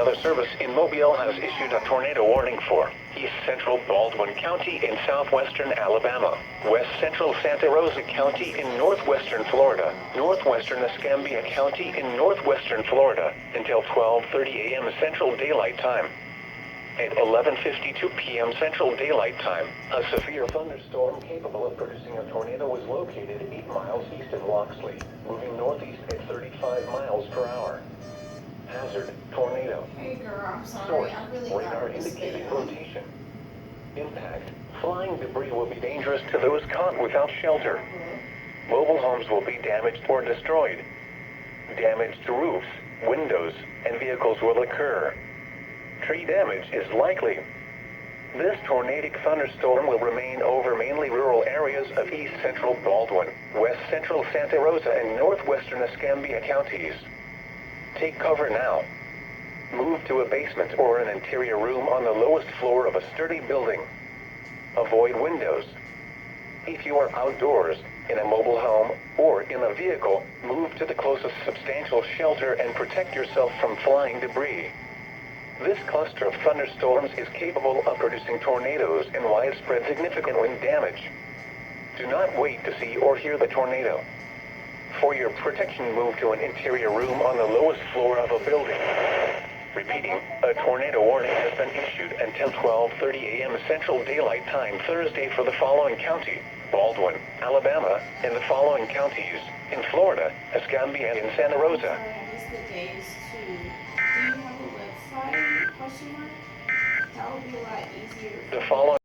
Weather Service in Mobile has issued a tornado warning for east central Baldwin County in southwestern Alabama, west central Santa Rosa County in northwestern Florida, northwestern Escambia County in northwestern Florida, until 12:30 a.m. Central Daylight Time. At 11:52 p.m. Central Daylight Time, a severe thunderstorm capable of producing a tornado was located 8 miles east of Loxley, moving northeast at 35 miles per hour. Hazard, tornado. Hey girl, I'm sorry. Source, I really radar got this indicating video. rotation. Impact, flying debris will be dangerous to those caught without shelter. Mobile homes will be damaged or destroyed. Damage to roofs, windows, and vehicles will occur. Tree damage is likely. This tornadic thunderstorm will remain over mainly rural areas of east central Baldwin, west central Santa Rosa, and northwestern Escambia counties. Take cover now. Move to a basement or an interior room on the lowest floor of a sturdy building. Avoid windows. If you are outdoors, in a mobile home, or in a vehicle, move to the closest substantial shelter and protect yourself from flying debris. This cluster of thunderstorms is capable of producing tornadoes and widespread significant wind damage. Do not wait to see or hear the tornado. For your protection, move to an interior room on the lowest floor of a building. Repeating, a tornado warning has been issued until 12:30 a.m. Central Daylight Time Thursday for the following county: Baldwin, Alabama, and the following counties in Florida, Escambia, and Santa Rosa. Sorry, I missed the days too. Do you have a website? Question mark? That would be a lot easier. The following